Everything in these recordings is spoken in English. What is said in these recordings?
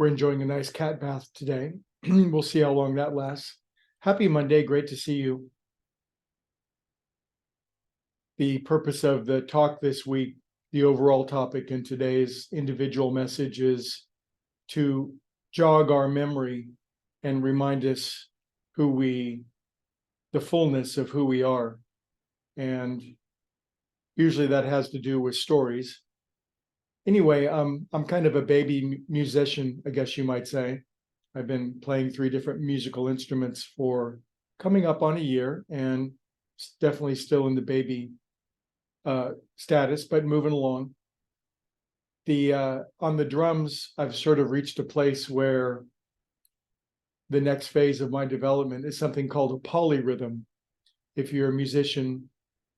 We're enjoying a nice cat bath today. We'll see how long that lasts. Happy Monday. Great to see you. The purpose of the talk this week, the overall topic in today's individual message is to jog our memory and remind us the fullness of who we are. And usually that has to do with stories. Anyway, I'm kind of a baby musician, I guess you might say. I've been playing 3 different musical instruments for coming up on a year, and definitely still in the baby status, but moving along. On the drums, I've sort of reached a place where the next phase of my development is something called a polyrhythm. If you're a musician,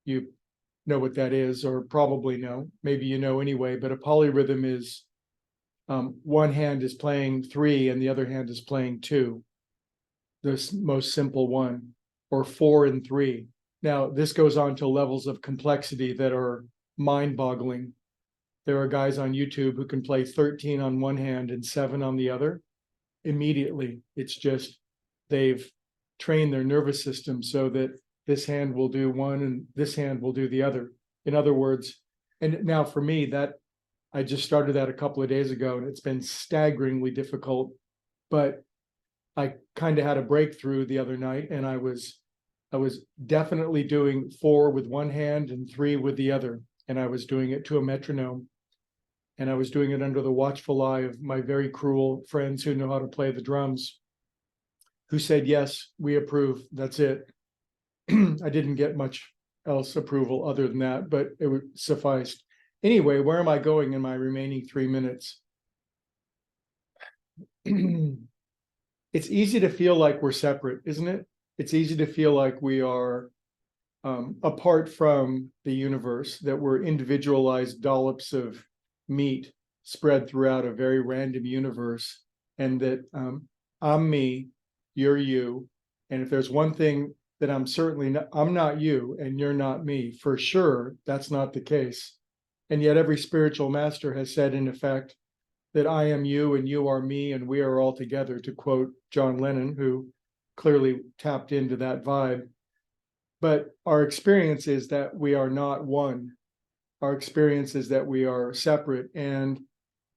you know what that is, or probably know. Maybe you know anyway, but a polyrhythm is one hand is playing 3 and the other hand is playing 2. The most simple one, or 4 and 3. Now, this goes on to levels of complexity that are mind-boggling. There are guys on YouTube who can play 13 on one hand and 7 on the other immediately. It's just they've trained their nervous system so that this hand will do one and this hand will do the other. In other words, and now for me, that I just started that a couple of days ago, and it's been staggeringly difficult, but I kind of had a breakthrough the other night, and I was definitely doing 4 with one hand and 3 with the other, and I was doing it to a metronome, and I was doing it under the watchful eye of my very cruel friends who know how to play the drums, who said, yes, we approve, that's it. I didn't get much else approval other than that, but it sufficed. Anyway, where am I going in my remaining 3 minutes? It's easy to feel like we're separate, isn't it? It's easy to feel like we are apart from the universe, that we're individualized dollops of meat spread throughout a very random universe, and that I'm me, you're you. And if there's one thing that I'm not you and you're not me, for sure, that's not the case. And yet every spiritual master has said, in effect, that I am you and you are me and we are all together, to quote John Lennon, who clearly tapped into that vibe. But our experience is that we are not one. Our experience is that we are separate. And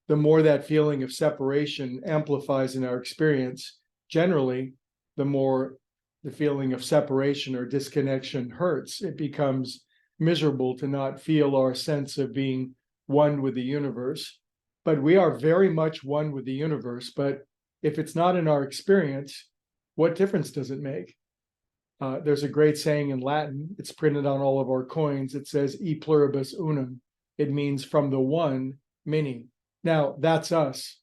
the more that feeling of separation amplifies in our experience, generally, the more the feeling of separation or disconnection hurts. It becomes miserable to not feel our sense of being one with the universe. But we are very much one with the universe. But if it's not in our experience, what difference does it make? There's a great saying in Latin. It's printed on all of our coins. It says, e pluribus unum. It means from the one, many. Now, that's us.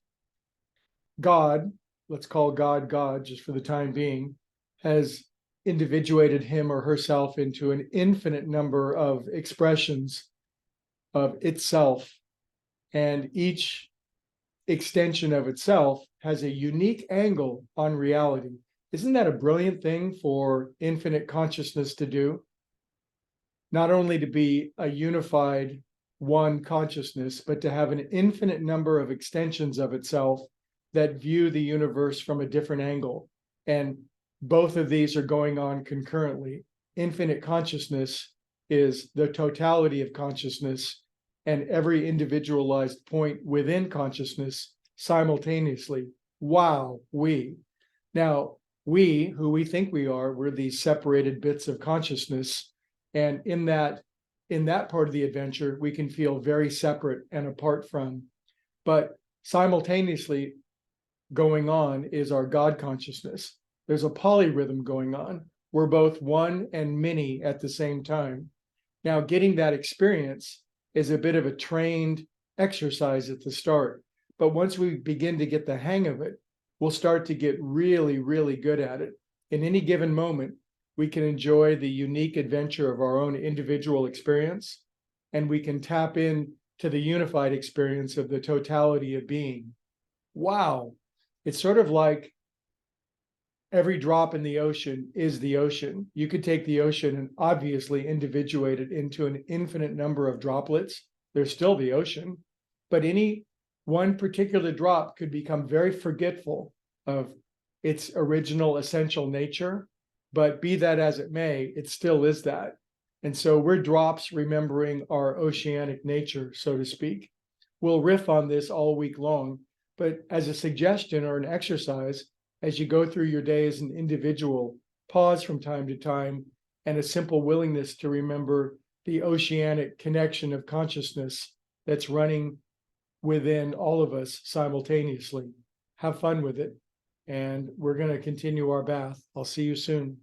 God, let's call God God just for the time being, has individuated him or herself into an infinite number of expressions of itself. And each extension of itself has a unique angle on reality. Isn't that a brilliant thing for infinite consciousness to do? Not only to be a unified one consciousness, but to have an infinite number of extensions of itself that view the universe from a different angle. And both of these are going on concurrently. Infinite consciousness is the totality of consciousness and every individualized point within consciousness simultaneously. Wow, we. Now, we, who we think we are, we're these separated bits of consciousness. And in that part of the adventure, we can feel very separate and apart from. But simultaneously going on is our God consciousness. There's a polyrhythm going on. We're both one and many at the same time. Now, getting that experience is a bit of a trained exercise at the start. But once we begin to get the hang of it, we'll start to get really, really good at it. In any given moment, we can enjoy the unique adventure of our own individual experience, and we can tap in to the unified experience of the totality of being. Wow. It's sort of like every drop in the ocean is the ocean. You could take the ocean and obviously individuate it into an infinite number of droplets. There's still the ocean, but any one particular drop could become very forgetful of its original essential nature, but be that as it may, it still is that. And so we're drops remembering our oceanic nature, so to speak. We'll riff on this all week long, but as a suggestion or an exercise, as you go through your day as an individual, pause from time to time, and a simple willingness to remember the oceanic connection of consciousness that's running within all of us simultaneously. Have fun with it. And we're going to continue our bath. I'll see you soon.